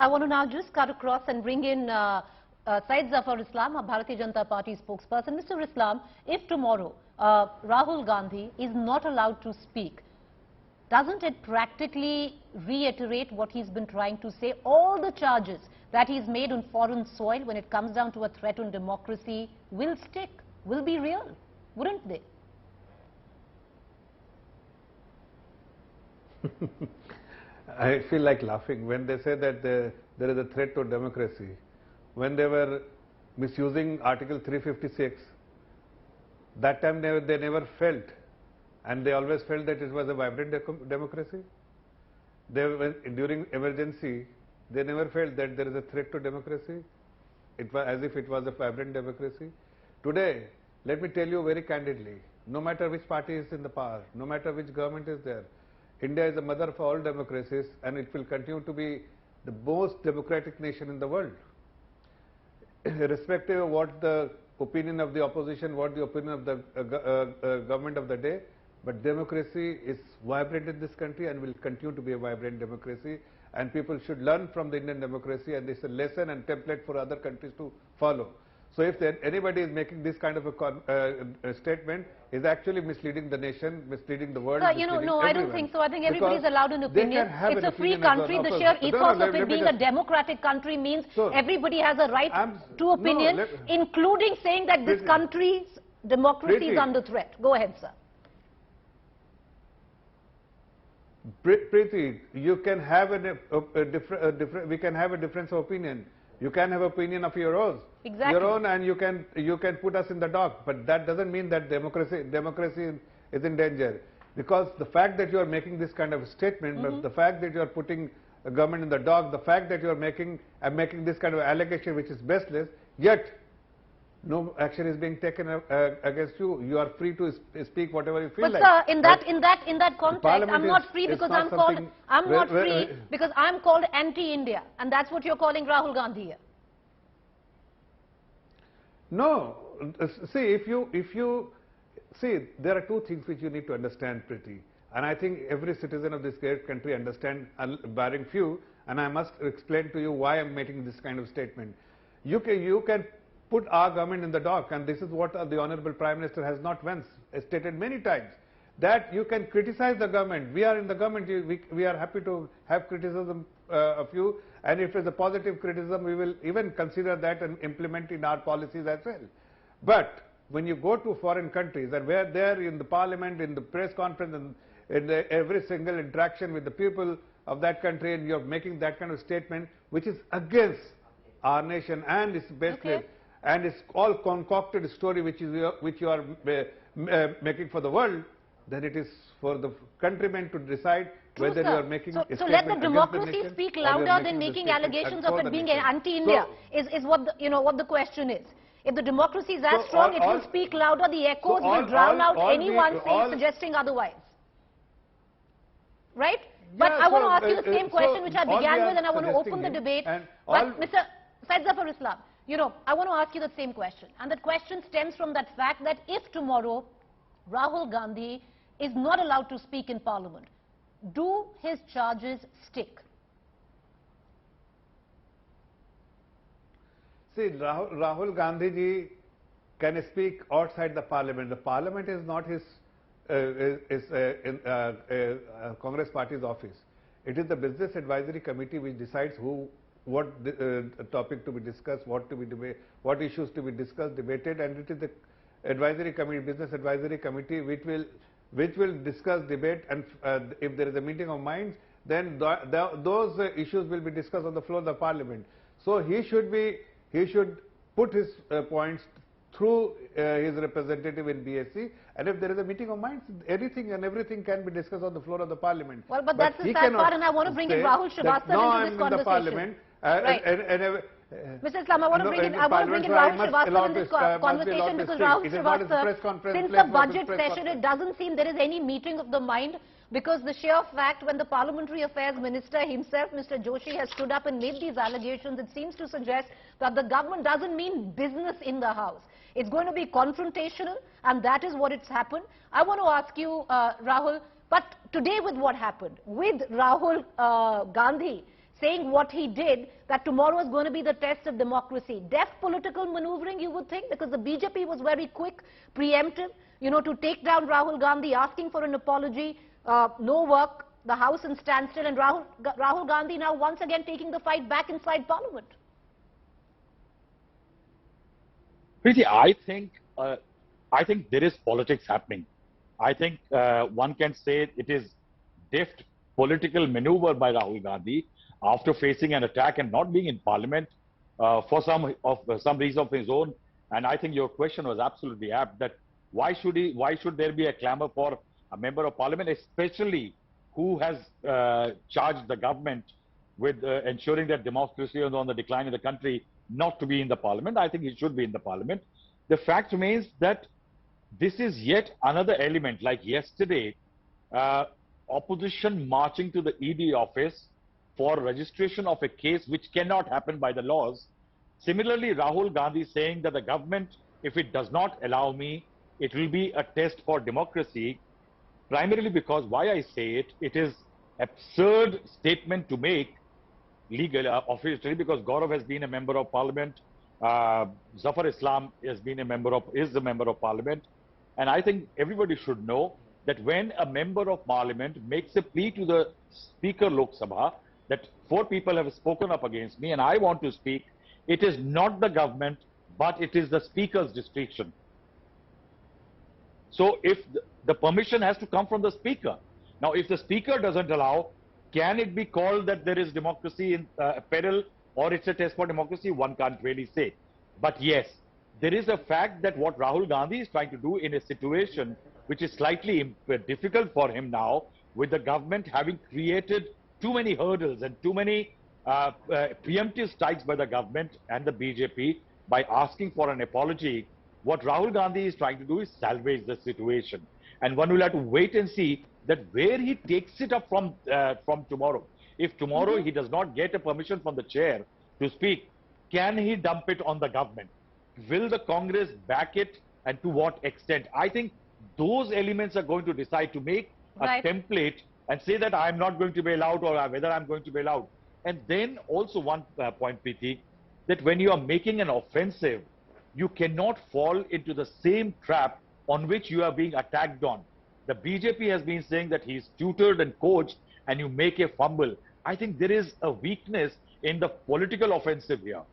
I want to now just cut across and bring in Syed Zafar Islam, a Bharatiya Janata Party spokesperson. Mr. Islam, if tomorrow Rahul Gandhi is not allowed to speak, doesn't it practically reiterate what he's been trying to say? All the charges that he's made on foreign soil when it comes down to a threat on democracy will stick, will be real, wouldn't they? I feel like laughing when they say that there is a threat to democracy. When they were misusing Article 356, that time they never felt, and they always felt that it was a vibrant democracy. During emergency, they never felt that there is a threat to democracy. It was as if it was a vibrant democracy. Today, let me tell you very candidly, no matter which party is in the power, no matter which government is there, India is the mother of all democracies, and it will continue to be the most democratic nation in the world. Irrespective of what the opinion of the opposition, what the opinion of the government of the day, but democracy is vibrant in this country and will continue to be a vibrant democracy, and people should learn from the Indian democracy, and it's a lesson and template for other countries to follow. So if anybody is making this kind of a statement, is actually misleading the nation, misleading the world. No, I don't think so. I think everybody is allowed an opinion. It's a free country. The sheer ethos of it being a democratic country means everybody has a right to opinion, including saying that this country's democracy is under threat. Go ahead, sir. Preeti, you can have we can have a difference of opinion. You can have opinion of your own. Exactly. Your own, and you can put us in the dock, but that doesn't mean that democracy is in danger. Because the fact that you are making this kind of statement, but the fact that you are putting a government in the dock, the fact that you are making this kind of allegation which is baseless, yet no action is being taken against you. You are free to speak whatever you feel like. But sir, in that context, I'm not free because I'm not free because I'm called anti-India, and that's what you're calling Rahul Gandhi here. No, see, if you see, there are two things which you need to understand, Preeti, and I think every citizen of this great country understands, barring few, and I must explain to you why I'm making this kind of statement. You can put our government in the dock, and this is what the Honorable Prime Minister has not once stated many times, that you can criticize the government. We are in the government, we are happy to have criticism of you, and if it's a positive criticism, we will even consider that and implement in our policies as well. But when you go to foreign countries, and where there in the parliament, in the press conference, and in every single interaction with the people of that country, and you're making that kind of statement, which is against our nation, and it's baseless, and it's all concocted story which you are making for the world, then it is for the countrymen to decide whether you are making a statement. So let the democracy speak louder than making allegations of it being anti-India. Is what what the question is. If the democracy is as strong, it will speak louder. The echoes will drown out anyone suggesting otherwise. Right? But I want to ask you the same question which I began with, and I want to open the debate. But Mr. Syed Zafar Islam, I want to ask you the same question. And that question stems from that fact that if tomorrow Rahul Gandhi is not allowed to speak in Parliament, do his charges stick? See, Rahul Gandhi ji can speak outside the Parliament. The Parliament is not his Congress Party's office. It is the Business Advisory Committee which decides what topic to be discussed, what to be debated, what issues to be discussed, debated, and it is the advisory committee, Business Advisory Committee, which will discuss, debate, and if there is a meeting of minds, then those issues will be discussed on the floor of the Parliament. So he should put his points through his representative in BSC, and if there is a meeting of minds, anything and everything can be discussed on the floor of the Parliament. Well, but that's the sad part, and I want to bring in Rahul Srivastava into this conversation. The Parliament, Mr. Islam, I want to bring in Rahul Srivastava in this conversation because Rahul Srivastava, since the budget session, it doesn't seem there is any meeting of the mind, because the sheer fact when the Parliamentary Affairs Minister himself, Mr. Joshi, has stood up and made these allegations, it seems to suggest that the government doesn't mean business in the House. It's going to be confrontational, and that is what it's happened. I want to ask you, Rahul, but today with what happened, with Rahul Gandhi saying what he did, that tomorrow is going to be the test of democracy. Deft political maneuvering, you would think, because the BJP was very quick, preemptive, you know, to take down Rahul Gandhi, asking for an apology, no work, the House in standstill, and Rahul Gandhi now once again taking the fight back inside Parliament. Preeti, I think there is politics happening. I think one can say it is deft political maneuver by Rahul Gandhi after facing an attack and not being in Parliament for some reason of his own. And I think your question was absolutely apt, that why should there be a clamor for a member of Parliament, especially who has charged the government with ensuring that democracy is on the decline in the country, not to be in the Parliament. I think he should be in the Parliament. The fact remains that this is yet another element. Like yesterday, opposition marching to the ED office for registration of a case which cannot happen by the laws. Similarly, Rahul Gandhi saying that the government, if it does not allow me, it will be a test for democracy. Primarily because, why I say it, it is absurd statement to make legal, officially, because Gaurav has been a member of Parliament, Zafar Islam is a member of Parliament, and I think everybody should know that when a member of Parliament makes a plea to the Speaker Lok Sabha that 4 people have spoken up against me and I want to speak, it is not the government, but it is the Speaker's discretion. So if the permission has to come from the Speaker. Now, if the Speaker doesn't allow, can it be called that there is democracy in peril or it's a test for democracy? One can't really say. But yes, there is a fact that what Rahul Gandhi is trying to do in a situation which is slightly difficult for him now, with the government having created too many hurdles and too many preemptive strikes by the government and the BJP by asking for an apology. What Rahul Gandhi is trying to do is salvage the situation. And one will have to wait and see that where he takes it up from tomorrow. If tomorrow he does not get a permission from the chair to speak, can he dump it on the government? Will the Congress back it, and to what extent? I think those elements are going to decide, to make a template and say that I'm not going to be allowed, or whether I'm going to be allowed. And then also one point, Preeti, that when you are making an offensive, you cannot fall into the same trap on which you are being attacked on. The BJP has been saying that he's tutored and coached, and you make a fumble. I think there is a weakness in the political offensive here.